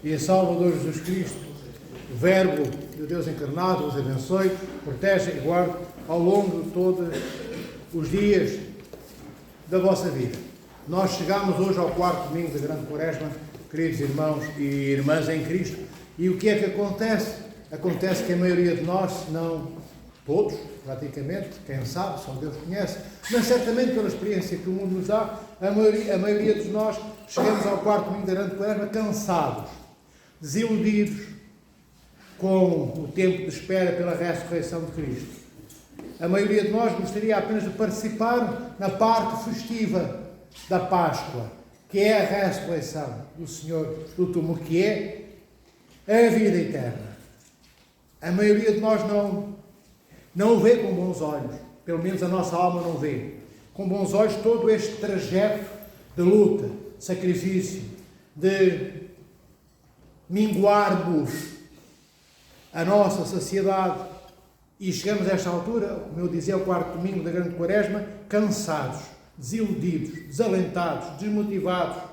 e Salvador Jesus Cristo, o Verbo de Deus encarnado, vos abençoe, proteja e guarde ao longo de todos os dias da vossa vida. Nós chegamos hoje ao 4º domingo da Grande Quaresma, queridos irmãos e irmãs em Cristo, e o que é que acontece? Acontece que a maioria de nós, se não todos, praticamente, quem sabe, só Deus conhece, mas certamente pela experiência que o mundo nos dá, a maioria de nós chegamos ao 4º domingo da Grande Quaresma cansados, desiludidos com o tempo de espera pela ressurreição de Cristo. A maioria de nós gostaria apenas de participar na parte festiva da Páscoa, que é a ressurreição do Senhor do túmulo, que é a vida eterna. A maioria de nós não o vê com bons olhos, pelo menos a nossa alma não vê com bons olhos todo este trajeto de luta, sacrifício, de minguarmos a nossa saciedade. E chegamos a esta altura, como eu dizia, ao 4º domingo da Grande Quaresma, cansados, desiludidos, desalentados, desmotivados.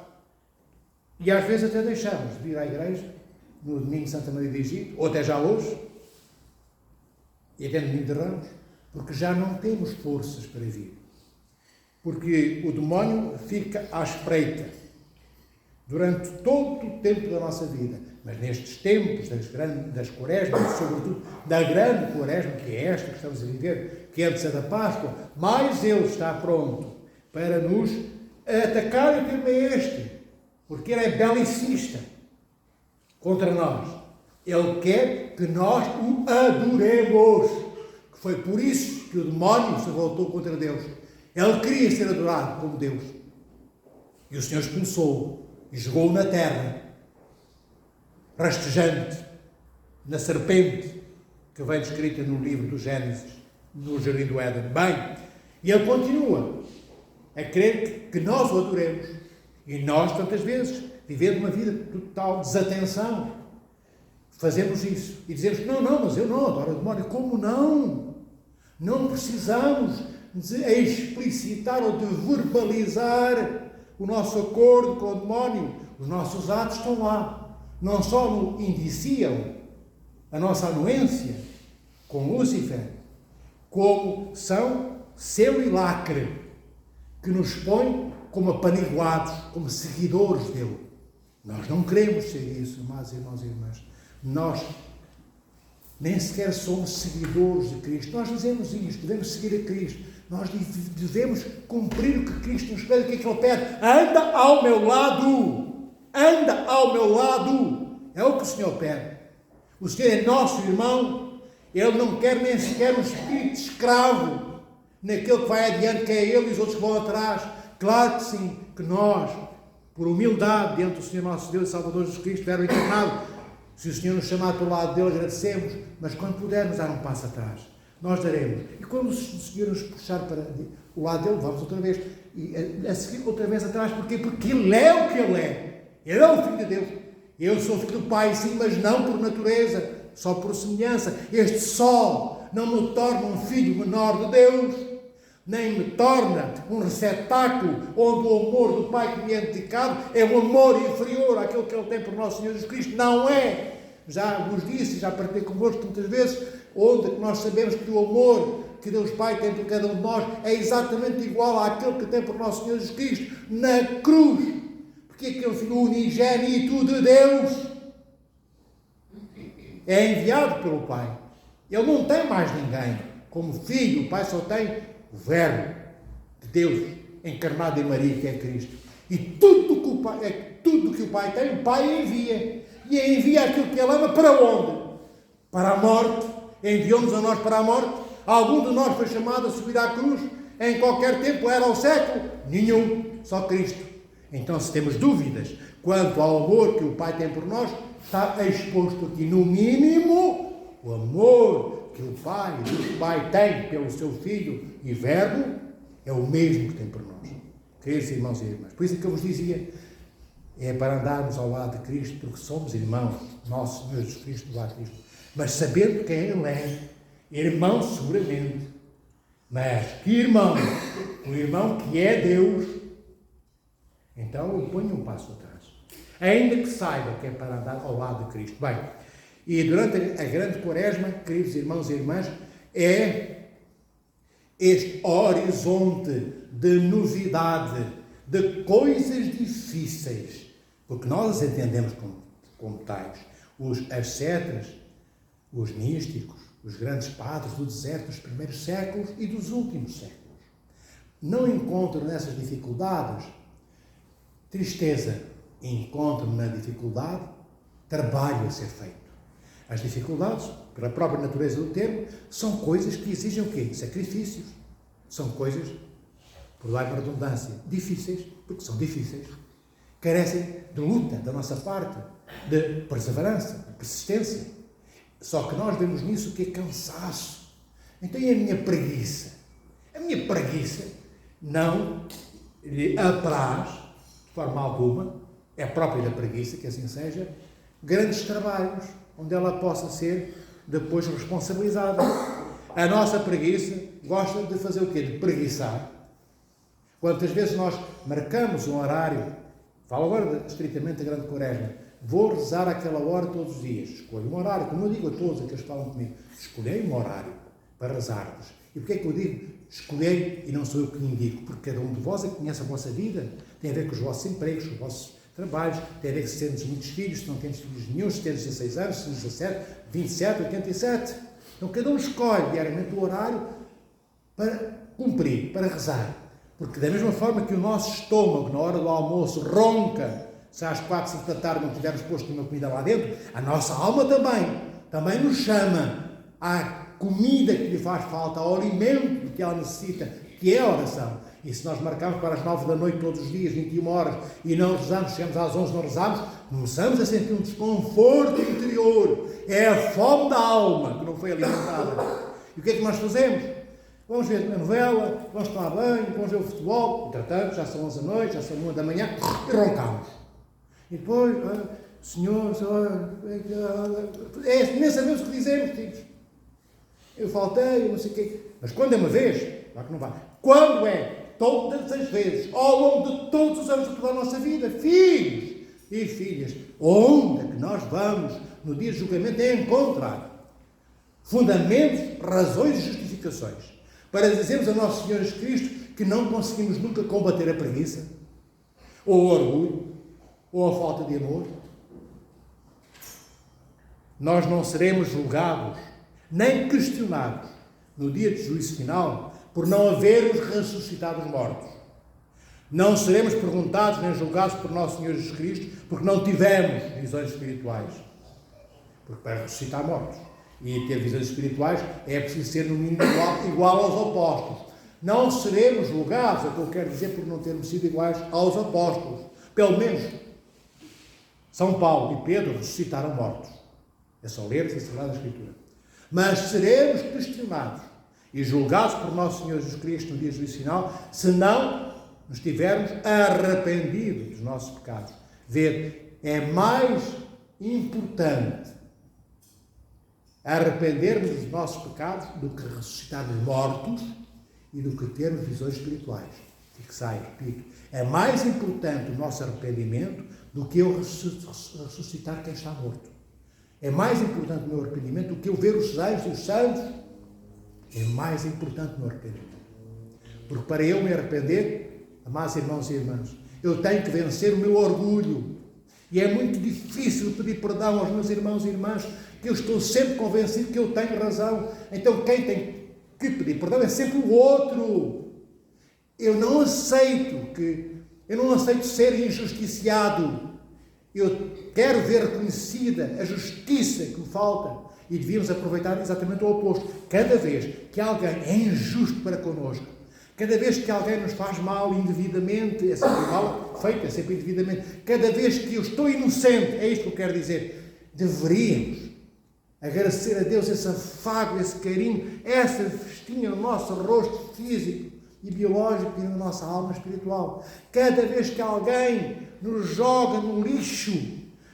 E às vezes até deixamos de vir à igreja, no domingo de Santa Maria de Egito, ou até já hoje, e até no domingo de Ramos, porque já não temos forças para vir. Porque o demónio fica à espreita durante todo o tempo da nossa vida. Mas nestes tempos das quaresmas, sobretudo da Grande Quaresma, que é esta que estamos a viver, que antes é da Páscoa, mais ele está pronto para nos atacar, e o tema é este, porque ele é belicista contra nós. Ele quer que nós o adoremos, que foi por isso que o demónio se voltou contra Deus. Ele queria ser adorado como Deus. E o Senhor expulsou e jogou-o na terra, rastejante, na serpente, que vem descrita no livro do Gênesis, no Jardim do Éden. Bem, e ele continua a querer que nós o adoremos. E nós, tantas vezes, vivendo uma vida de total desatenção, fazemos isso. E dizemos, não, mas eu não adoro o demónio. Como não? Não precisamos de explicitar ou de verbalizar o nosso acordo com o demónio. Os nossos atos estão lá. Não só nos indiciam a nossa anuência com Lúcifer, como são selo e lacre que nos põe como apaniguados, como seguidores dele. Nós não queremos ser isso, amados irmãos e irmãs. Nós nem sequer somos seguidores de Cristo. Nós dizemos isto, devemos seguir a Cristo. Nós devemos cumprir o que Cristo nos pede. O que é que Ele pede? Anda ao meu lado! Anda ao meu lado! É o que o Senhor pede. O Senhor é nosso irmão. Ele não quer nem sequer um espírito escravo naquele que vai adiante, que é Ele, e os outros que vão atrás. Claro que sim, que nós, por humildade diante do Senhor nosso Deus e Salvador Jesus Cristo, Verbo encarnado, se o Senhor nos chamar para o lado dele, agradecemos, mas quando pudermos dar um passo atrás, nós daremos. E quando o Senhor nos puxar para o lado dele, vamos outra vez. E a seguir outra vez atrás. Porquê? Porque Ele é o que Ele é. Ele é o Filho de Deus. Eu sou filho do Pai, sim, mas não por natureza, só por semelhança. Este só não me torna um filho menor de Deus, nem me torna um receptáculo onde o amor do Pai que me é dedicado é um amor inferior àquele que Ele tem por nosso Senhor Jesus Cristo. Não é. Já vos disse, já partilhei convosco muitas vezes, onde nós sabemos que o amor que Deus Pai tem por cada um de nós é exatamente igual àquele que tem por nosso Senhor Jesus Cristo na cruz. Porque aquele Filho unigênito de Deus é enviado pelo Pai. Ele não tem mais ninguém. Como filho, o Pai só tem o Verbo de Deus encarnado em Maria, que é Cristo. E tudo que o Pai tem, o Pai envia. E envia aquilo que Ele ama para onde? Para a morte. Enviou-nos a nós para a morte. Algum de nós foi chamado a subir à cruz em qualquer tempo, era ao século? Nenhum. Só Cristo. Então, se temos dúvidas quanto ao amor que o Pai tem por nós, está exposto aqui, no mínimo, o amor que o Pai tem pelo seu Filho e Verbo é o mesmo que tem por nós. Queridos irmãos e irmãs, por isso é que eu vos dizia, é para andarmos ao lado de Cristo, porque somos irmãos, nosso Senhor Jesus Cristo do lado de Cristo, mas sabendo quem Ele é, irmão seguramente, mas que irmão? O irmão que é Deus. Então eu ponho um passo atrás. ainda que saiba que é para andar ao lado de Cristo. Bem, e durante a grande quaresma, queridos irmãos e irmãs, é este horizonte de novidade, de coisas difíceis, porque nós as entendemos como tais. Os ascetas, os místicos, os grandes padres do deserto dos primeiros séculos e dos últimos séculos, não encontram nessas dificuldades tristeza, encontram na dificuldade trabalho a ser feito. As dificuldades, pela própria natureza do termo, são coisas que exigem o quê? Sacrifícios. São coisas, por dar uma redundância, difíceis, porque são difíceis. Carecem de luta da nossa parte, de perseverança, de persistência. Só que nós vemos nisso o que é cansaço. Então e a minha preguiça? A minha preguiça não lhe apraz, de forma alguma, é própria da preguiça, que assim seja, grandes trabalhos, onde ela possa ser depois responsabilizada. A nossa preguiça gosta de fazer o quê? De preguiçar. Quantas vezes nós marcamos um horário, falo agora estritamente da grande quaresma, vou rezar aquela hora todos os dias, escolho um horário, como eu digo a todos aqueles que falam comigo, escolhei um horário para rezar-vos. E porquê é que eu digo escolhei e não sou eu que lhe indico? Porque cada um de vós é que conhece a vossa vida, tem a ver com os vossos empregos, com os vossos trabalhos, tem a ver que se temos muitos filhos, se não temos filhos nenhum, se temos 16 anos, se temos 17, 27, 87. Então cada um escolhe diariamente o horário para cumprir, para rezar. Porque da mesma forma que o nosso estômago, na hora do almoço, ronca, se às 4, 5 da tarde não tivermos posto nenhuma comida lá dentro, a nossa alma também nos chama à comida que lhe faz falta, ao alimento que ela necessita, que é a oração. E se nós marcarmos para as 9 da noite todos os dias, 21 horas, e não rezamos, chegamos às 11 não rezamos, começamos a sentir um desconforto interior. É a fome da alma que não foi alimentada. E o que é que nós fazemos? Vamos ver a novela, vamos tomar banho, vamos ver o futebol. Entretanto, já são 11 da noite, já são 1 da manhã, e roncamos. E depois, Senhor, nem sabemos o que dizemos, filhos. Eu faltei, eu não sei o quê. Mas quando é uma vez, claro que não vai. Quando é todas as vezes, ao longo de todos os anos de toda a nossa vida, filhos e filhas, onde é que nós vamos, no dia de julgamento, é encontrar fundamentos, razões e justificações para dizermos a nosso Senhor Jesus Cristo que não conseguimos nunca combater a preguiça, ou o orgulho, ou a falta de amor. Nós não seremos julgados, nem questionados, no dia de juízo final, por não havermos ressuscitado os mortos. Não seremos perguntados nem julgados por nosso Senhor Jesus Cristo porque não tivemos visões espirituais. Porque para ressuscitar mortos e ter visões espirituais é preciso ser no mínimo igual aos apóstolos. Não seremos julgados, é o que eu quero dizer, por não termos sido iguais aos apóstolos. Pelo menos São Paulo e Pedro ressuscitaram mortos. É só ler-se a Sagrada Escritura. Mas seremos questionados e julgados por nosso Senhor Jesus Cristo no dia do juízo final, se não nos tivermos arrependido dos nossos pecados. Ver, é mais importante arrependermos dos nossos pecados do que ressuscitarmos mortos e do que termos visões espirituais. Fixai, repito, é mais importante o nosso arrependimento do que eu ressuscitar quem está morto. É mais importante o meu arrependimento do que eu ver os anjos e os santos. É mais importante o meu arrependimento. Porque para eu me arrepender, amados irmãos e irmãs, eu tenho que vencer o meu orgulho. E é muito difícil pedir perdão aos meus irmãos e irmãs, que eu estou sempre convencido que eu tenho razão. Então quem tem que pedir perdão é sempre o outro. Eu não aceito ser injusticiado. Eu quero ver reconhecida a justiça que me falta. E devíamos aproveitar exatamente o oposto. Cada vez que alguém é injusto para connosco, cada vez que alguém nos faz mal indevidamente, é sempre mal feito, é sempre indevidamente, cada vez que eu estou inocente, é isto que eu quero dizer, deveríamos agradecer a Deus esse afago, esse carinho, essa festinha no nosso rosto físico e biológico e na nossa alma espiritual. Cada vez que alguém nos joga no lixo,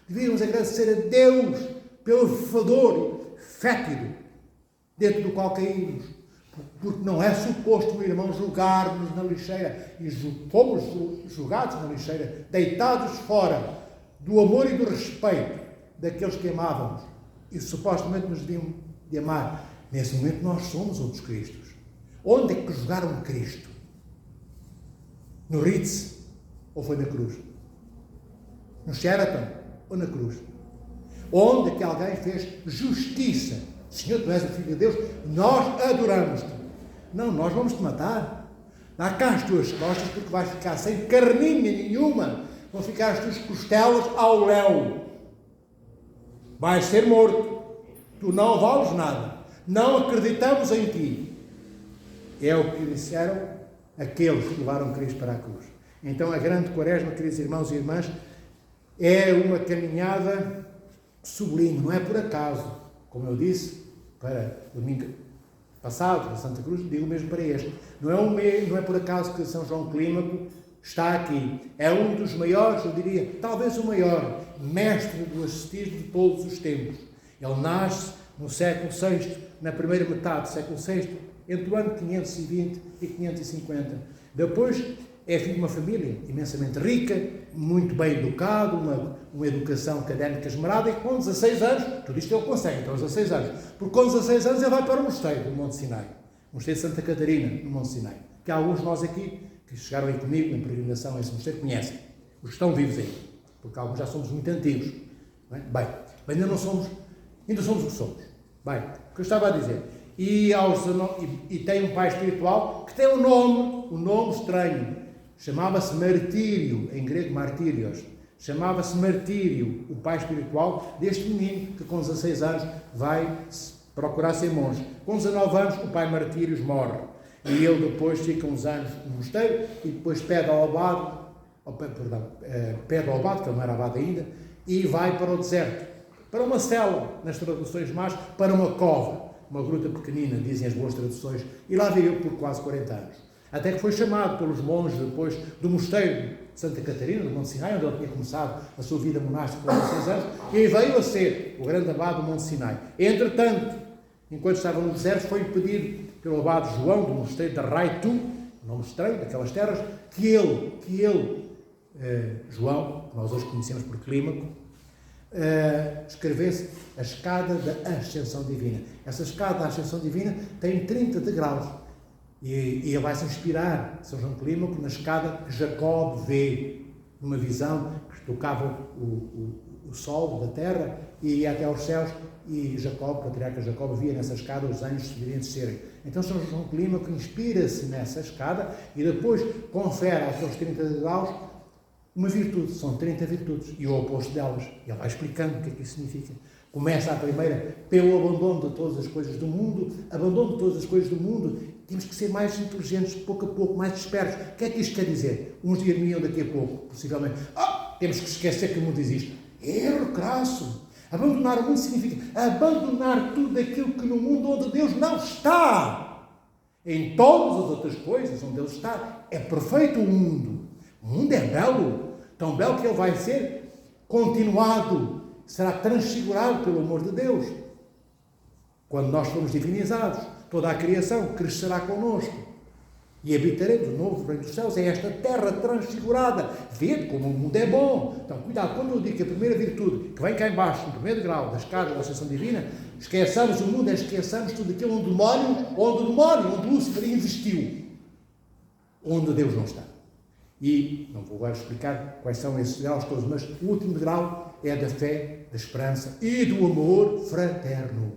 devíamos agradecer a Deus pelo fedor fétido dentro do qual caímos, porque não é suposto o irmão julgar-nos na lixeira, e fomos julgados na lixeira, deitados fora, do amor e do respeito daqueles que amávamos e supostamente nos deviam de amar. Nesse momento nós somos outros Cristos. Onde é que jogaram Cristo? No Ritz ou foi na cruz? No Sheraton ou na cruz? Onde é que alguém fez justiça? Senhor, tu és o Filho de Deus, nós adoramos-te. Não, nós vamos te matar. Dá cá as tuas costas, porque vais ficar sem carninha nenhuma. Vão ficar as tuas costelas ao léu. Vais ser morto. Tu não vales nada. Não acreditamos em ti. É o que disseram aqueles que levaram Cristo para a cruz. Então a grande quaresma, queridos irmãos e irmãs, é uma caminhada sublime. Não é por acaso. Como eu disse, para domingo passado, da Santa Cruz, digo mesmo para este. Não é por acaso que São João Clímaco está aqui. É um dos maiores, eu diria, talvez o maior, mestre do ascetismo de todos os tempos. Ele nasce no século VI, na primeira metade do século VI, entre o ano 520 e 550. Depois é filho de uma família imensamente rica, muito bem educado, uma educação académica esmerada, e com 16 anos, tudo isto ele consegue, então aos 16 anos, porque com 16 anos ele vai para o mosteiro do Monte Sinai, o mosteiro de Santa Catarina, no Monte Sinai, que alguns de nós aqui, que chegaram aí comigo em peregrinação a esse mosteiro, conhecem, os que estão vivos aí, porque alguns já somos muito antigos. Não é? Bem, ainda somos o que somos. Bem, o que eu estava a dizer, e tem um pai espiritual que tem um nome estranho, chamava-se Martírio, em grego Martírios, chamava-se Martírio, o pai espiritual deste menino que com 16 anos vai procurar ser monge. Com 19 anos o pai Martírios morre e ele depois fica uns anos no mosteiro e depois pede ao abade, que ele não era abade ainda, e vai para o deserto, para uma cela, nas traduções más, para uma cova, uma gruta pequenina, dizem as boas traduções, e lá viveu por quase 40 anos. Até que foi chamado pelos monges depois do mosteiro de Santa Catarina, do Monte Sinai, onde ele tinha começado a sua vida monástica com 16 anos, e veio a ser o grande abade do Monte Sinai. Entretanto, enquanto estava no deserto, foi pedido pelo abade João, do mosteiro de Raitu, nome estranho, daquelas terras, que ele, João, que nós hoje conhecemos por Clímaco, escrevesse a escada da Ascensão Divina. Essa escada da Ascensão Divina tem 30 degraus. E ele vai se inspirar, São João Clímaco, na escada que Jacob vê, numa visão que tocava o sol da terra e ia até aos céus, e Jacob, o patriarca Jacob, via nessa escada os anjos subirem e descerem. Então São João Clímaco inspira-se nessa escada e depois confere àqueles 30 degraus uma virtude, são 30 virtudes, e o oposto delas. E ele vai explicando o que é que isso significa. Começa a primeira pelo abandono de todas as coisas do mundo. Abandono de todas as coisas do mundo. Temos que ser mais inteligentes, pouco a pouco, mais despertos. O que é que isto quer dizer? Uns dir-me-ão daqui a pouco, possivelmente. Temos que esquecer que o mundo existe. Erro crasso. Abandonar o mundo significa abandonar tudo aquilo que no mundo onde Deus não está. Em todas as outras coisas onde Ele está, é perfeito o mundo. O mundo é belo, tão belo que ele vai ser continuado, será transfigurado pelo amor de Deus. Quando nós formos divinizados, toda a criação crescerá connosco e habitaremos o novo reino dos céus. É esta terra transfigurada. Vede como o mundo é bom. Então, cuidado, quando eu digo que a primeira virtude que vem cá embaixo, no primeiro grau da escada da Ascensão Divina, esqueçamos o mundo, esqueçamos tudo aquilo onde Lúcifer investiu, onde Deus não está. E, não vou agora explicar quais são esses graus todos, mas o último grau é da fé, da esperança e do amor fraterno.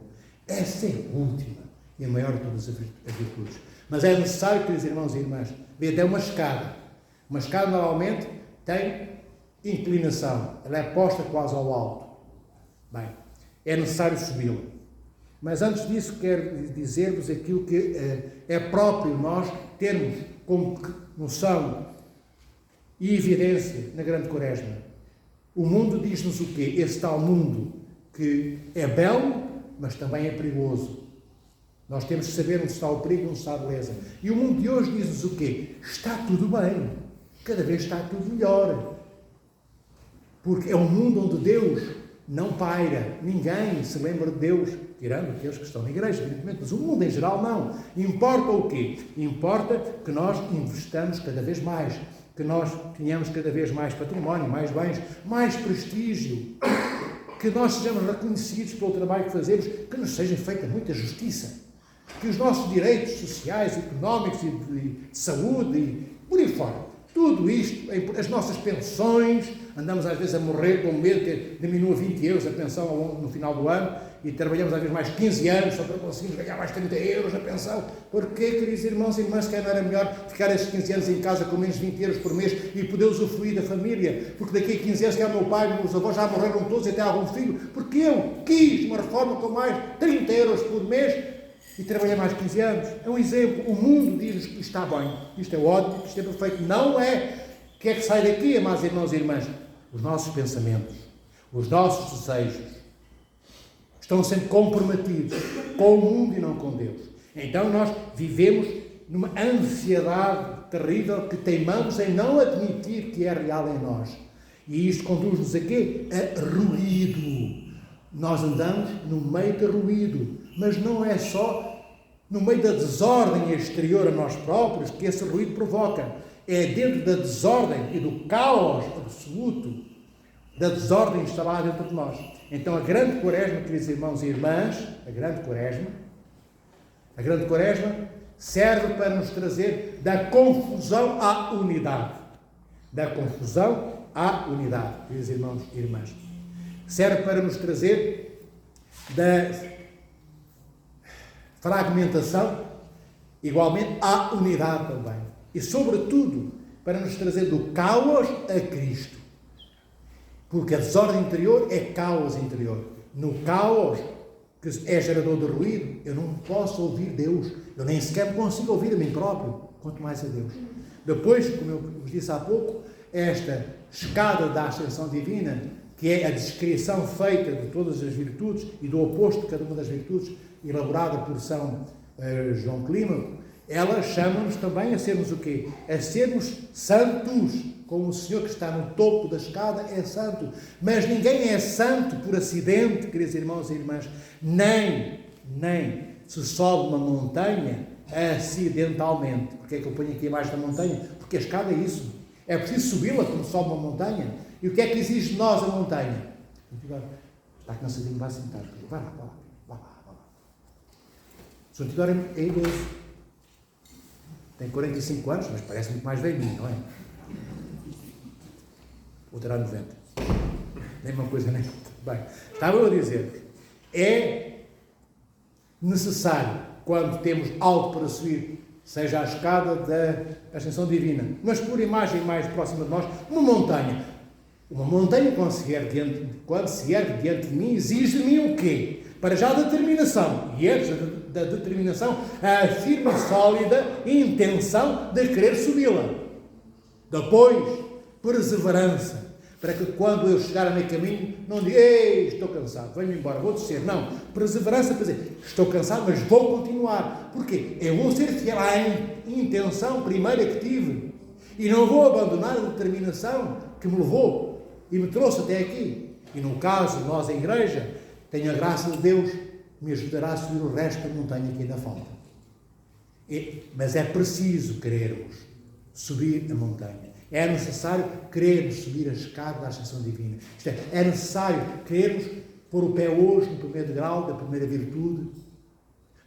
Essa é a última e a maior de todas as virtudes. Mas é necessário, queridos irmãos e irmãs, ver até uma escada. Uma escada normalmente tem inclinação, ela é posta quase ao alto. Bem, é necessário subi-la. Mas antes disso quero dizer-vos aquilo que é próprio nós termos como noção e evidência na grande quaresma. O mundo diz-nos o quê? Esse tal mundo que é belo, mas também é perigoso. Nós temos que saber onde está o perigo e onde está a beleza. E o mundo de hoje diz-nos o quê? Está tudo bem. Cada vez está tudo melhor. Porque é um mundo onde Deus não paira. Ninguém se lembra de Deus, tirando aqueles que estão na igreja, evidentemente, mas o mundo em geral não. Importa o quê? Importa que nós investamos cada vez mais, que nós tenhamos cada vez mais património, mais bens, mais prestígio, que nós sejamos reconhecidos pelo trabalho que fazemos, que nos seja feita muita justiça, que os nossos direitos sociais, económicos e de saúde e por aí fora, tudo isto, as nossas pensões, andamos às vezes a morrer com medo que diminua 20 euros a pensão no final do ano e trabalhamos às vezes mais 15 anos só para conseguirmos ganhar mais 30 euros a pensão. Porquê, queridos irmãos e irmãs, que não era melhor ficar esses 15 anos em casa com menos 20 euros por mês e poder usufruir da família? Porque daqui a 15 anos, que é o meu pai e meus avós já morreram todos e até algum filho, porque eu quis uma reforma com mais 30 euros por mês e trabalhei mais 15 anos. É um exemplo. O mundo diz que isto está bem, isto é ótimo, isto é perfeito. Não é. O que é que sai daqui, amados irmãos e irmãs? Os nossos pensamentos, os nossos desejos estão sempre comprometidos com o mundo e não com Deus. Então nós vivemos numa ansiedade terrível que teimamos em não admitir que é real em nós. E isto conduz-nos a quê? A ruído. Nós andamos no meio de ruído, mas não é só no meio da desordem exterior a nós próprios que esse ruído provoca. É dentro da desordem e do caos absoluto, da desordem instalada dentro de nós. Então a grande quaresma, queridos irmãos e irmãs, a grande quaresma serve para nos trazer da confusão à unidade. Da confusão à unidade, queridos irmãos e irmãs. Serve para nos trazer da fragmentação, igualmente, à unidade também. E, sobretudo, para nos trazer do caos a Cristo. Porque a desordem interior é caos interior. No caos, que é gerador de ruído, eu não posso ouvir Deus. Eu nem sequer consigo ouvir a mim próprio, quanto mais a Deus. Depois, como eu vos disse há pouco, esta escada da ascensão divina, que é a descrição feita de todas as virtudes e do oposto de cada uma das virtudes, elaborada por São João Clímaco, ela chama-nos também a sermos o quê? A sermos santos, como o Senhor que está no topo da escada é santo. Mas ninguém é santo por acidente, queridos irmãos e irmãs, nem se sobe uma montanha acidentalmente. Porque é que eu ponho aqui abaixo da montanha? Porque a escada é isso. É preciso subi-la como sobe uma montanha. E o que é que exige de nós a montanha? Está cansadinho, vai sentar. Vai lá. O Sr. Tidório é idoso. Tem 45 anos, mas parece muito mais velhinho, não é? Ou terá 90. Nem uma coisa, nem outra. Bem, estava a dizer, é necessário, quando temos algo para subir, seja a escada da ascensão divina, mas por imagem mais próxima de nós, uma montanha. Uma montanha, quando se ergue diante de mim, exige de mim o quê? Para já a determinação. E antes da determinação, a firme e sólida intenção de querer subi-la. Depois, perseverança. Para que quando eu chegar a meio caminho, não diga, ei, estou cansado, venho embora, vou descer. Não. Perseverança para dizer, estou cansado, mas vou continuar. Porquê? Eu vou ser fiel à intenção primeira que tive. E não vou abandonar a determinação que me levou e me trouxe até aqui. E no caso, nós, a Igreja, tenho a graça de Deus, me ajudará a subir o resto da montanha que ainda falta. Mas é preciso querermos subir a montanha. É necessário querermos subir a escada da ascensão divina. Isto é necessário querermos pôr o pé hoje no primeiro degrau da primeira virtude,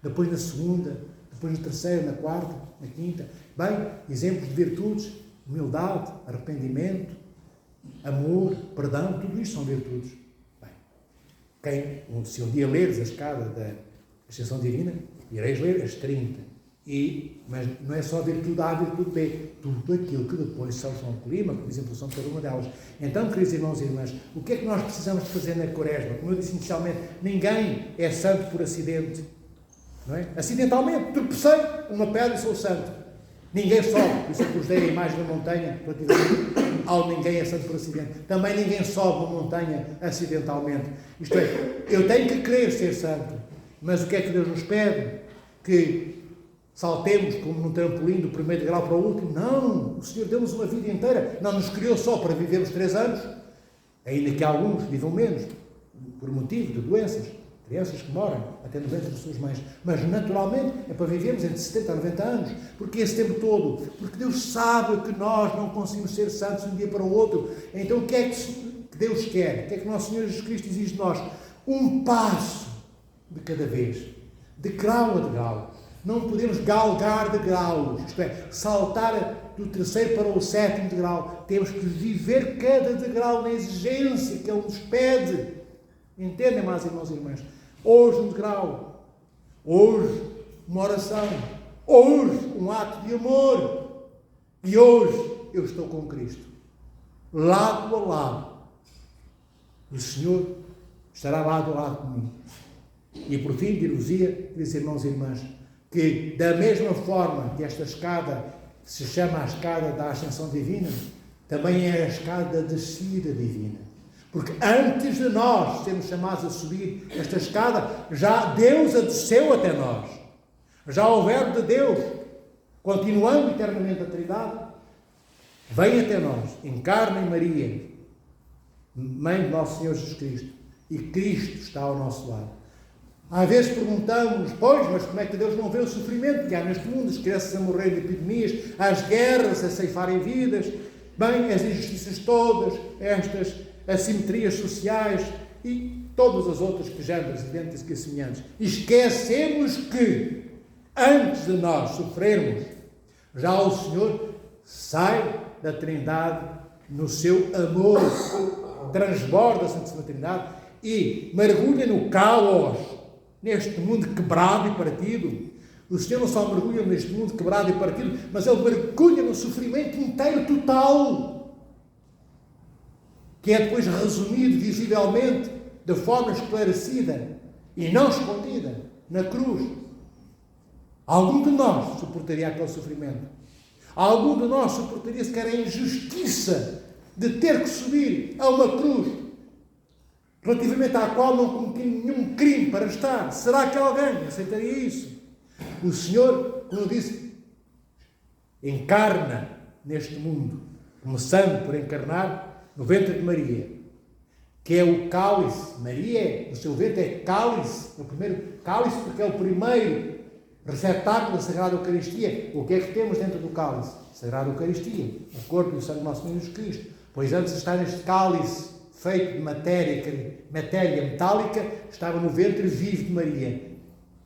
depois na segunda, depois na terceira, na quarta, na quinta. Bem, exemplos de virtudes, humildade, arrependimento, amor, perdão, tudo isto são virtudes. Se um dia leres a escada da ascensão divina, ireis ler as 30. Mas não é só a virtude A, a virtude B. Tudo aquilo que depois São João Clímaco, por exemplo, são cada uma delas. Então, queridos irmãos e irmãs, o que é que nós precisamos de fazer na quaresma? Como eu disse inicialmente, ninguém é santo por acidente. Não é? Acidentalmente, tropecei uma pedra e sou santo. Ninguém sobe. Por isso eu vos dei a imagem da montanha, ninguém é santo por acidente. Também ninguém sobe uma montanha acidentalmente. Isto é, eu tenho que querer ser santo. Mas o que é que Deus nos pede? Que saltemos como num trampolim do primeiro grau para o último? Não! O Senhor deu-nos uma vida inteira. Não nos criou só para vivermos 3 anos. Ainda que alguns vivam menos, por motivo de doenças. crianças que moram até 90 das suas mães, mas naturalmente é para vivermos entre 70 a 90 anos. Porque esse tempo todo? Porque Deus sabe que nós não conseguimos ser santos de um dia para o outro. Então o que é que Deus quer? O que é que Nosso Senhor Jesus Cristo exige de nós? Um passo de cada vez, degrau a degrau. Não podemos galgar degraus, isto é, saltar do 3º para o 7º degrau. Temos que viver cada degrau na exigência que Ele nos pede. Entendem, meus irmãos e irmãs? Hoje um degrau, hoje uma oração, hoje um ato de amor, e hoje eu estou com Cristo, lado a lado. O Senhor estará lado a lado comigo. E por fim, dir-vos-ia, queridos irmãos e irmãs, que da mesma forma que esta escada se chama a escada da ascensão divina, também é a escada da descida divina. Porque antes de nós sermos chamados a subir esta escada, já Deus a desceu até nós. Já o Verbo de Deus, continuando eternamente a Trindade, vem até nós, encarna em Maria, mãe de Nosso Senhor Jesus Cristo, e Cristo está ao nosso lado. Às vezes perguntamos, pois, mas como é que Deus não vê o sofrimento que há neste mundo, as crianças a morrer de epidemias, as guerras a ceifarem vidas, bem, as injustiças todas, estas assimetrias sociais e todas as outras pejandas idênticas e semelhantes. Esquecemos que, antes de nós sofrermos, já o Senhor sai da Trindade no seu amor, transborda a Santíssima Trindade e mergulha no caos, neste mundo quebrado e partido. O Senhor não só mergulha neste mundo quebrado e partido, mas Ele mergulha no sofrimento inteiro, total, que é depois resumido visivelmente, de forma esclarecida e não escondida, na cruz. Algum de nós suportaria aquele sofrimento. Algum de nós suportaria sequer a injustiça de ter que subir a uma cruz, relativamente à qual não cometi nenhum crime para estar. Será que alguém aceitaria isso? O Senhor, como eu disse, encarna neste mundo, começando por encarnar no ventre de Maria, que é o cálice. Maria, o seu ventre é cálice, o primeiro cálice, porque é o primeiro receptáculo da Sagrada Eucaristia. O que é que temos dentro do cálice? Sagrada Eucaristia, o corpo e o sangue do Nosso Senhor Jesus Cristo. Pois antes de estar neste cálice feito de matéria metálica, estava no ventre vivo de Maria.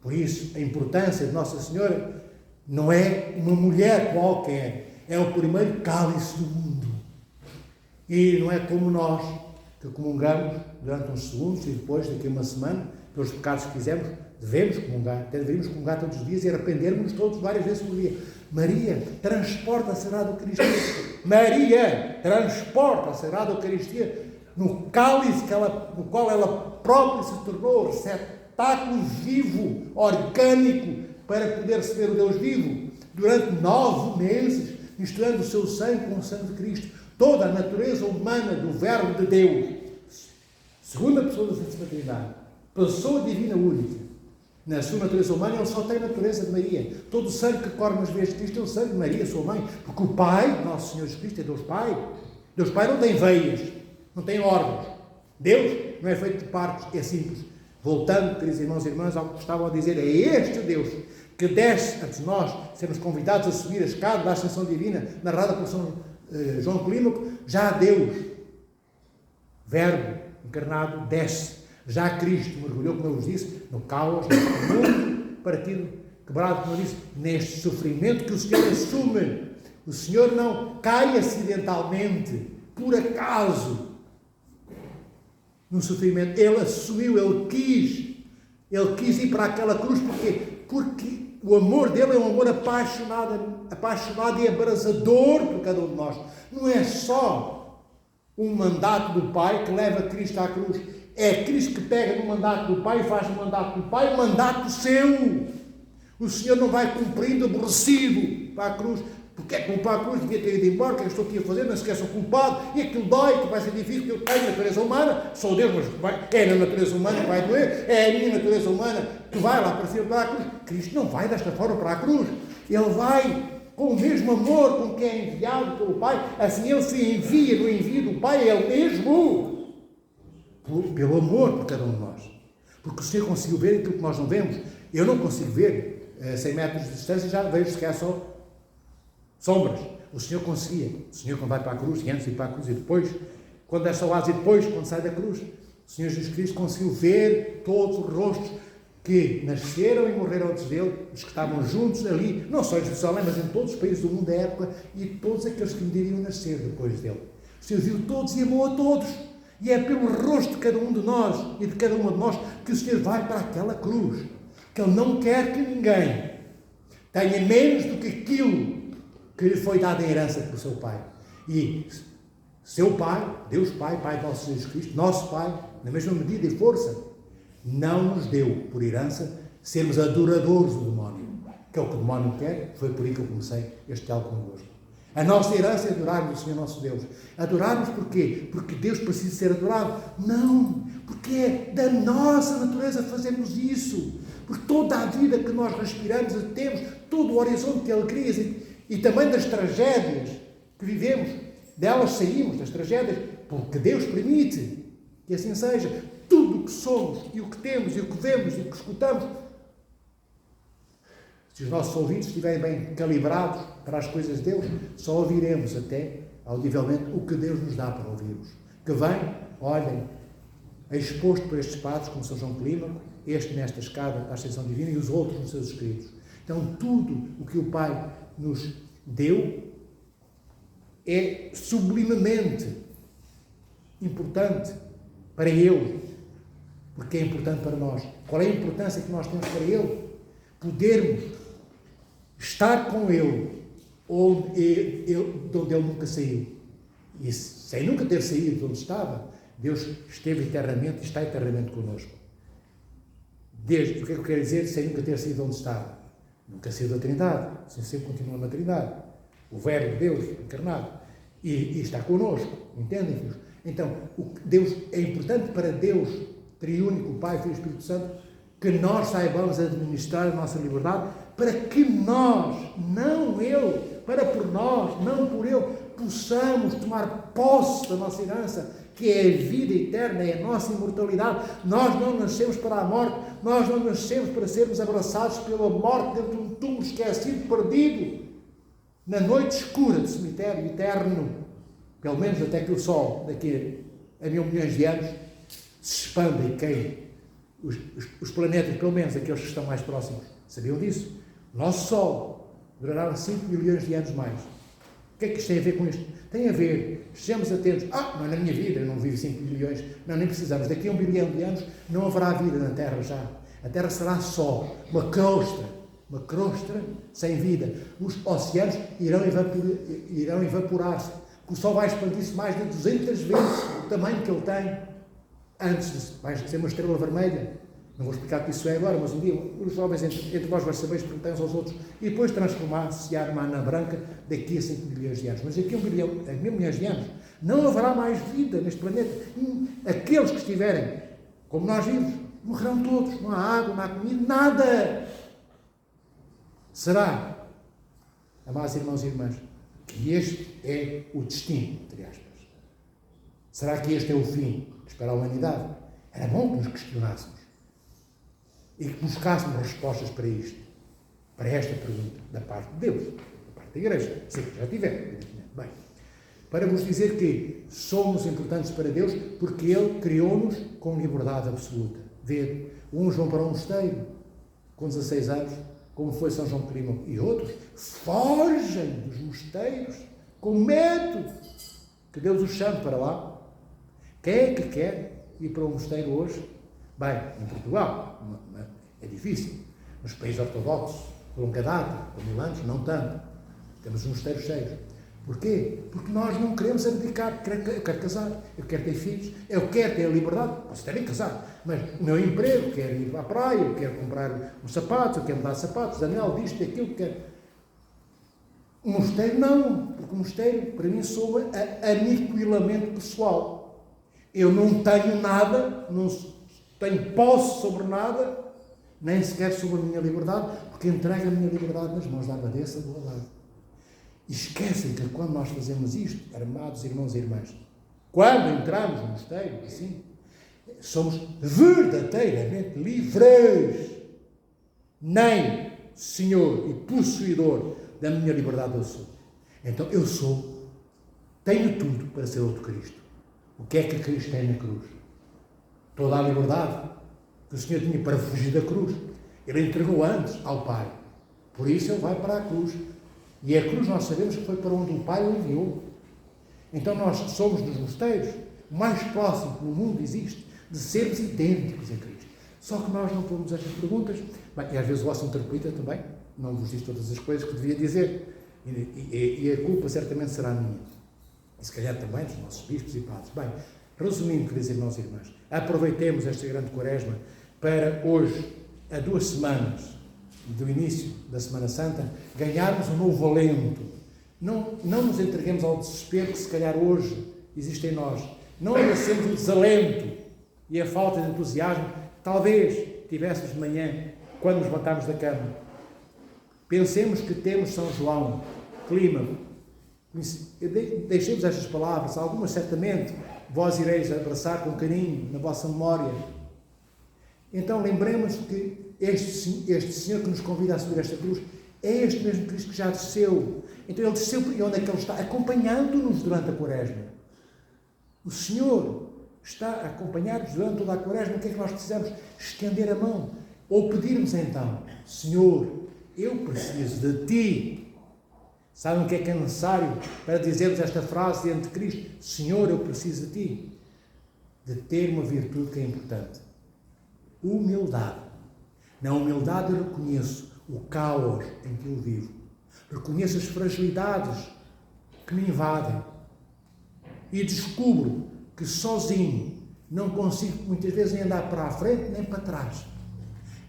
Por isso, a importância de Nossa Senhora não é uma mulher qualquer, é o primeiro cálice do mundo. E não é como nós, que comungamos durante uns segundos e depois, daqui a uma semana, pelos pecados que fizemos, devemos comungar, até deveríamos comungar todos os dias e arrependermos todos várias vezes por dia. Maria transporta a Sagrada Eucaristia. Maria transporta a Sagrada Eucaristia no cálice no qual ela própria se tornou receptáculo vivo, orgânico, para poder receber o Deus vivo, durante 9 meses, misturando o seu sangue com o sangue de Cristo. Toda a natureza humana do Verbo de Deus, segunda pessoa da Santíssima Trindade, pessoa divina única, na sua natureza humana, ele só tem a natureza de Maria. Todo o sangue que corre nas veias de Cristo é o sangue de Maria, sua mãe, porque o Pai, Nosso Senhor Jesus Cristo, é Deus Pai. Deus Pai não tem veias, não tem órgãos. Deus não é feito de partes, é simples. Voltando, queridos irmãos e irmãs, ao que estavam a dizer, é este Deus que desce, antes de nós sermos convidados a subir a escada da Ascensão Divina, narrada por São João Clímaco, já Deus, Verbo encarnado, desce. Já Cristo mergulhou, como eu vos disse, no caos, no mundo partido, quebrado, como eu disse, neste sofrimento que o Senhor assume. O Senhor não cai acidentalmente, por acaso, no sofrimento. Ele assumiu, ele quis ir para aquela cruz. Porquê? Porque o amor dele é um amor apaixonado e abrasador por cada um de nós. Não é só um mandato do Pai que leva Cristo à cruz. É Cristo que pega no mandato do Pai e faz no mandato do Pai um mandato seu. O Senhor não vai cumprindo aborrecido para a cruz. Porque é culpar a cruz, devia ter ido embora, o que eu estou aqui a fazer, não se esqueça o culpado, e aquilo dói, que vai ser difícil, porque eu tenho natureza humana, sou Deus, mas é na natureza humana que vai doer, é a minha natureza humana que vai lá para cima para a cruz. Cristo não vai desta forma para a cruz. Ele vai com o mesmo amor com que é enviado pelo Pai, assim ele se envia no envio do Pai, ele mesmo, pelo amor por cada um de nós. Porque o Senhor conseguiu ver aquilo que nós não vemos. Eu não consigo ver, a 100 metros de distância já vejo sequer só sombras. O Senhor conseguia. O Senhor, quando vai para a cruz, e antes de ir para a cruz e depois, quando desce ao lado e depois, quando sai da cruz, o Senhor Jesus Cristo conseguiu ver todos os rostos que nasceram e morreram antes dele, os que estavam juntos ali, não só em Jerusalém, mas em todos os países do mundo da época, e todos aqueles que iriam nascer depois dele. O Senhor viu todos e amou a todos. E é pelo rosto de cada um de nós e de cada uma de nós que o Senhor vai para aquela cruz. Que Ele não quer que ninguém tenha menos do que aquilo que lhe foi dado em herança pelo seu Pai. E seu Pai, Deus Pai, Pai do nosso Jesus Cristo, nosso Pai, na mesma medida e força, não nos deu por herança sermos adoradores do demónio. Que é o que o demónio quer, foi por aí que eu comecei este diálogo convosco. A nossa herança é adorarmos o Senhor nosso Deus. Adorarmos porquê? Porque Deus precisa ser adorado? Não, porque é da nossa natureza fazermos isso. Por toda a vida que nós respiramos e temos, todo o horizonte de alegrias e também das tragédias que vivemos, delas saímos, das tragédias, porque Deus permite que assim seja. Tudo o que somos e o que temos e o que vemos e o que escutamos, se os nossos ouvidos estiverem bem calibrados para as coisas de Deus, só ouviremos até, audivelmente, o que Deus nos dá para ouvirmos. Que vem, olhem, exposto por estes padres, como São João Clímaco, este nesta escada da Ascensão Divina e os outros nos seus escritos. Então, tudo o que o Pai nos deu é sublimemente importante para Ele, porque é importante para nós. Qual é a importância que nós temos para Ele? Podermos estar com Ele onde Ele nunca saiu. E sem nunca ter saído de onde estava, Deus esteve eternamente e está eternamente connosco. O que é que eu quero dizer? Sem nunca ter saído de onde estava. Nunca saiu da Trindade, sempre continua na Trindade. O Verbo de Deus encarnado. E está connosco. Entendem, filhos? Então, Deus, é importante para Deus, triúnico, o Pai, Filho e Espírito Santo, que nós saibamos administrar a nossa liberdade, para que nós, não Ele, para por nós, não por Ele, possamos tomar posse da nossa herança, que é a vida eterna, é a nossa imortalidade. Nós não nascemos para a morte, nós não nascemos para sermos abraçados pela morte dentro de um túmulo esquecido, perdido, na noite escura do cemitério eterno, pelo menos até que o sol, daqui a 1.000 milhões de anos, se expanda e queime. Os planetas, pelo menos aqueles que estão mais próximos, sabiam disso? O nosso Sol durará 5 milhões de anos mais. O que é que isto tem a ver com isto? Tem a ver, estejamos atentos. Não é na minha vida, eu não vivo 5 milhões. Não, nem precisamos. Daqui a 1 bilhão de anos não haverá vida na Terra já. A Terra será só uma crosta sem vida. Os oceanos irão evaporar-se. O Sol vai expandir-se mais de 200 vezes o tamanho que ele tem. Antes vai ser uma estrela vermelha. Não vou explicar o que isso é agora, mas um dia os jovens entre vós vão saber perguntar uns aos outros e depois transformar-se numa anã branca daqui a 5 milhões de anos. Mas daqui a 1.000 milhões de anos não haverá mais vida neste planeta. Aqueles que estiverem, como nós vimos, morrerão todos. Não há água, não há comida, nada. Será, amados irmãos e irmãs, que este é o destino, entre aspas? Será que este é o fim para a humanidade? Era bom que nos questionássemos e que buscássemos respostas para isto, para esta pergunta, da parte de Deus, da parte da Igreja. Sim, já tiver. Bem, para vos dizer que somos importantes para Deus porque Ele criou-nos com liberdade absoluta. Vede, uns vão para um mosteiro com 16 anos, como foi São João Clímaco, e outros fogem dos mosteiros com medo que Deus os chame para lá. Quem é que quer ir para um mosteiro hoje? Bem, em Portugal é difícil. Nos países ortodoxos, por longa data, por 1000 anos, não tanto. Temos os mosteiros cheios. Porquê? Porque nós não queremos abdicar. Eu quero casar, eu quero ter filhos, eu quero ter a liberdade, posso ter nem casar, mas o meu emprego, quero ir para a praia, eu quero comprar uns sapatos, eu quero mudar sapatos, anel, disto, daquilo, quero. O mosteiro não, porque o mosteiro, para mim, soa a aniquilamento pessoal. Eu não tenho nada, não tenho posse sobre nada, nem sequer sobre a minha liberdade, porque entrego a minha liberdade nas mãos da abadesa do lado. E esquecem que quando nós fazemos isto, amados irmãos e irmãs, quando entramos no mosteiro, assim, somos verdadeiramente livres. Nem senhor e possuidor da minha liberdade eu sou. Então eu tenho tudo para ser outro Cristo. O que é que Cristo tem na cruz? Toda a liberdade que o Senhor tinha para fugir da cruz. Ele entregou antes ao Pai. Por isso ele vai para a cruz. E a cruz nós sabemos que foi para onde o Pai o enviou. Então nós somos dos mosteiros, o mais próximo que no mundo existe, de sermos idênticos a Cristo. Só que nós não pomos estas perguntas. Bem, e às vezes o vosso interpreta também, não vos diz todas as coisas que devia dizer. E a culpa certamente será minha. E se calhar também dos nossos bispos e padres. Bem, resumindo, queridos irmãos e irmãs, aproveitemos esta grande quaresma para hoje, a 2 semanas do início da Semana Santa, ganharmos um novo alento. Não nos entreguemos ao desespero que se calhar hoje existe em nós. Não abracemos o desalento e a falta de entusiasmo que talvez tivéssemos de manhã quando nos levantámos da cama. Pensemos que temos São João, Clímaco. Deixemos estas palavras, algumas certamente vós ireis abraçar com carinho na vossa memória. Então lembremos que este Senhor que nos convida a subir esta cruz é este mesmo Cristo que já desceu. Então ele desceu, e onde é que ele está? Acompanhando-nos durante a quaresma. O Senhor está a acompanhar-nos durante toda a quaresma. O que é que nós precisamos? Estender a mão. Ou pedirmos então, Senhor, eu preciso de Ti. Sabem o que é necessário para dizermos esta frase diante de Cristo? Senhor, eu preciso de Ti. De ter uma virtude que é importante. Humildade. Na humildade eu reconheço o caos em que eu vivo. Reconheço as fragilidades que me invadem. E descubro que sozinho não consigo muitas vezes nem andar para a frente nem para trás.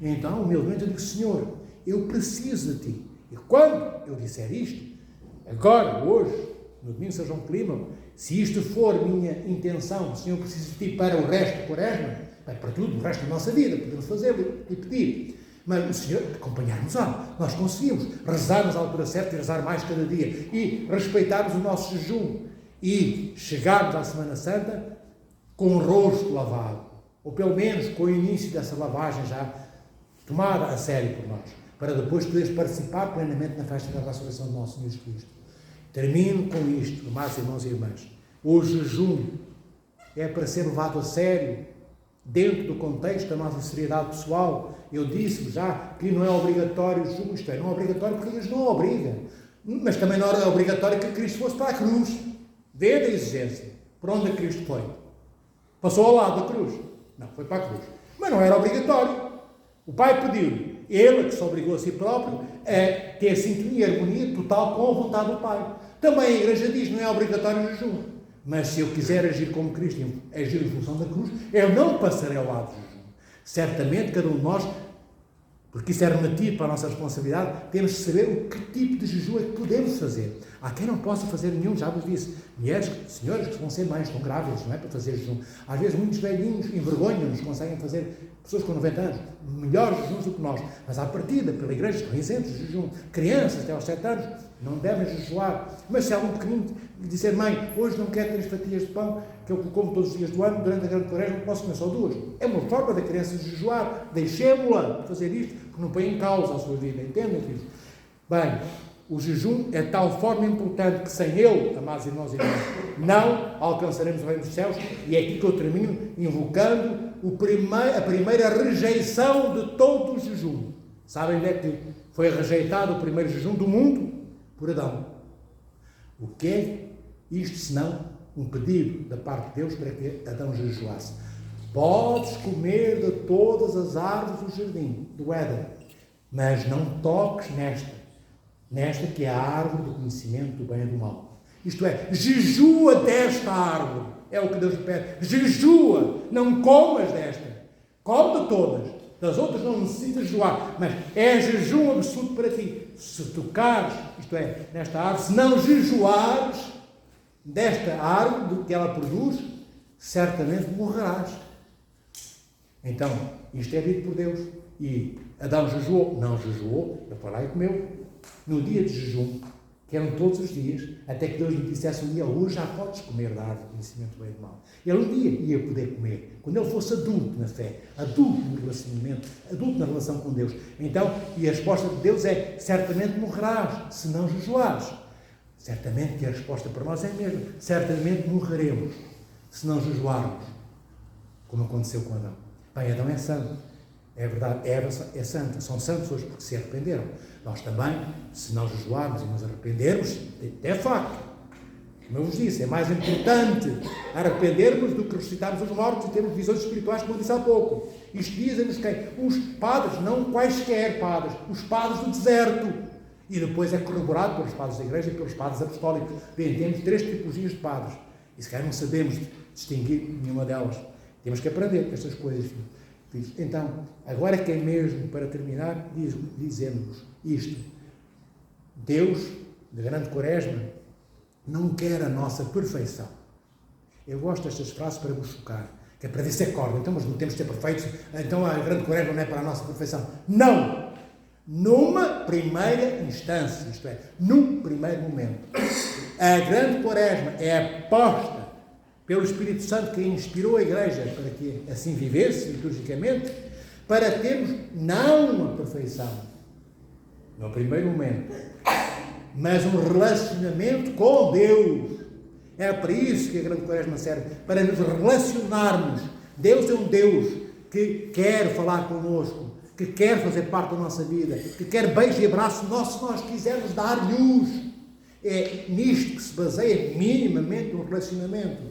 Então, humildemente eu digo, Senhor, eu preciso de Ti. E quando eu disser isto, agora, hoje, no domingo de São João Clímaco, se isto for minha intenção, Senhor, eu preciso de Ti para o resto da quaresma, para tudo, o resto da nossa vida, podemos fazê-lo e pedir. Mas o Senhor, acompanhar-nos, nós conseguimos rezarmos à altura certa e rezar mais cada dia e respeitarmos o nosso jejum e chegarmos à Semana Santa com o rosto lavado, ou pelo menos com o início dessa lavagem já tomada a sério por nós, para depois poderes participar plenamente na festa da ressurreição do nosso Senhor Jesus Cristo. Termino com isto, amados irmãos e irmãs. O jejum é para ser levado a sério, dentro do contexto da nossa seriedade pessoal. Eu disse já que não é obrigatório o jejum, isto é, não é obrigatório porque Deus não obriga. Mas também não era obrigatório que Cristo fosse para a cruz. Vê a exigência. Para onde Cristo foi? Passou ao lado da cruz. Não, foi para a cruz. Mas não era obrigatório. O Pai pediu-lhe, ele que se obrigou a si próprio, a ter sintonia e harmonia total com a vontade do Pai. Também a Igreja diz, não é obrigatório o jejum. Mas se eu quiser agir como Cristo, agir em função da cruz, eu não passarei ao lado do jejum. Certamente, cada um de nós, porque isso é relativo para a nossa responsabilidade, temos de saber o que tipo de jejum é que podemos fazer. Há quem não possa fazer nenhum, já vos disse. Mulheres, senhoras que vão ser mães, estão grávidas, não é para fazer jejum. Às vezes muitos velhinhos envergonham-nos, conseguem fazer, pessoas com 90 anos, melhores jejuns do que nós. Mas à partida, pela Igreja, estão isentos de jejum. Crianças até aos 7 anos não devem jejuar. Mas se algum pequenino dizer, mãe, hoje não quero 3 fatias de pão, que eu como todos os dias do ano, durante a grande quaresma, posso comer só 2. É uma forma da criança jejuar. Deixemos-la fazer isto, porque não põe em causa a sua vida. Entendem, filhos? Bem, o jejum é de tal forma importante que sem ele, amados irmãos e irmãs, não alcançaremos o reino dos céus. E é aqui que eu termino invocando a primeira rejeição de todo o jejum. Sabem onde é que foi rejeitado o primeiro jejum do mundo? Por Adão. O que é isto senão um pedido da parte de Deus para que Adão jejuasse? Podes comer de todas as árvores do jardim, do Éden, mas não toques nesta que é a árvore do conhecimento do bem e do mal. Isto é, jejua desta árvore. É o que Deus pede. Jejua, não comas desta. Come de todas. Das outras não necessitas jejuar, mas é jejum absoluto para ti. Se tocares, isto é, nesta árvore, se não jejuares desta árvore, do que ela produz, certamente morrerás. Então, isto é dito por Deus. E Adão jejuou? Não jejuou, ele foi lá e comeu. No dia de jejum, que eram todos os dias, até que Deus lhe dissesse um dia: hoje já podes comer da árvore do conhecimento do bem e do mal. Ele um dia ia poder comer, quando ele fosse adulto na fé, adulto no relacionamento, adulto na relação com Deus. Então, e a resposta de Deus é: certamente morrerás, se não jejuares. Certamente que a resposta para nós é a mesma: certamente morreremos, se não jejuarmos, como aconteceu com Adão. Bem, Adão é santo, é verdade, Eva é santa, são santos hoje porque se arrependeram. Nós também, se não jejuarmos e nos arrependermos, é facto. Como eu vos disse, é mais importante arrependermos do que ressuscitarmos os mortos e termos visões espirituais, como eu disse há pouco. Isto dizem-nos quem? Os padres, não quaisquer padres, os padres do deserto. E depois é corroborado pelos padres da igreja e pelos padres apostólicos. Bem, temos 3 tipologias de padres. E se calhar não sabemos distinguir nenhuma delas. Temos que aprender estas coisas, filhos. Então, agora é que é mesmo, para terminar, dizendo-vos isto: Deus, de grande quaresma, não quer a nossa perfeição. Eu gosto destas frases para vos chocar, que é para ver se acorda. Então, mas não temos de ser perfeitos, então a grande quaresma não é para a nossa perfeição. Não! Numa primeira instância, isto é, num primeiro momento. A grande quaresma é aposta pelo Espírito Santo que inspirou a Igreja para que assim vivesse liturgicamente, para termos não uma perfeição no primeiro momento, mas um relacionamento com Deus. É para isso que a grande quaresma serve, para nos relacionarmos. Deus é um Deus que quer falar connosco, que quer fazer parte da nossa vida, que quer beijo e abraço nosso, se nós quisermos dar-lhes. É nisto que se baseia minimamente um relacionamento.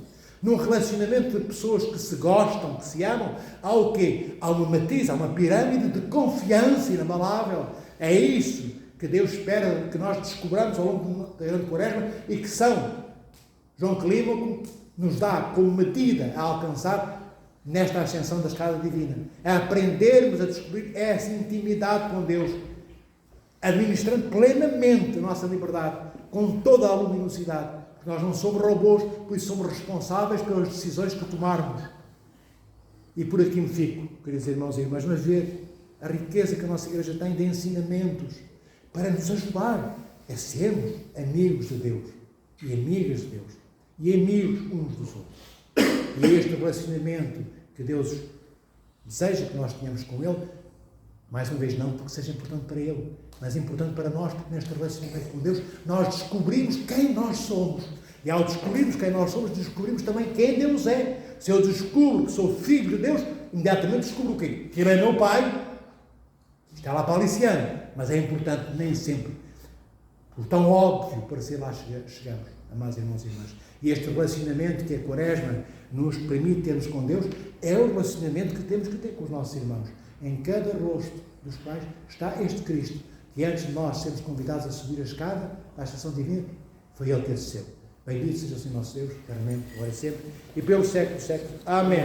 Num relacionamento de pessoas que se gostam, que se amam, há o quê? Há uma matiz, há uma pirâmide de confiança inabalável. É isso que Deus espera que nós descobramos ao longo da grande quaresma e que João Clímaco nos dá como medida a alcançar nesta ascensão da escada divina. É aprendermos a descobrir essa intimidade com Deus, administrando plenamente a nossa liberdade, com toda a luminosidade. Porque nós não somos robôs, por isso somos responsáveis pelas decisões que tomarmos. E por aqui me fico, queridos irmãos e irmãs, mas ver a riqueza que a nossa Igreja tem de ensinamentos para nos ajudar a sermos amigos de Deus e amigas de Deus e amigos uns dos outros. E este relacionamento que Deus deseja que nós tenhamos com Ele, mais uma vez, não porque seja importante para Ele, mas importante para nós, porque neste relacionamento com Deus nós descobrimos quem nós somos. E ao descobrirmos quem nós somos, descobrimos também quem Deus é. Se eu descubro que sou filho de Deus, imediatamente descubro o quê? Que Ele é meu Pai. Está lá para aliciano, mas é importante nem sempre, por tão óbvio para ser lá chegamos, amados irmãos e irmãs. E este relacionamento que a quaresma nos permite termos com Deus é o relacionamento que temos que ter com os nossos irmãos. Em cada rosto dos quais está este Cristo, que antes de nós sermos convidados a subir a escada à estação divina, foi Ele que desceu. Bendito seja o Senhor nosso Deus, eternamente, agora e sempre, e pelo século dos séculos. Amém.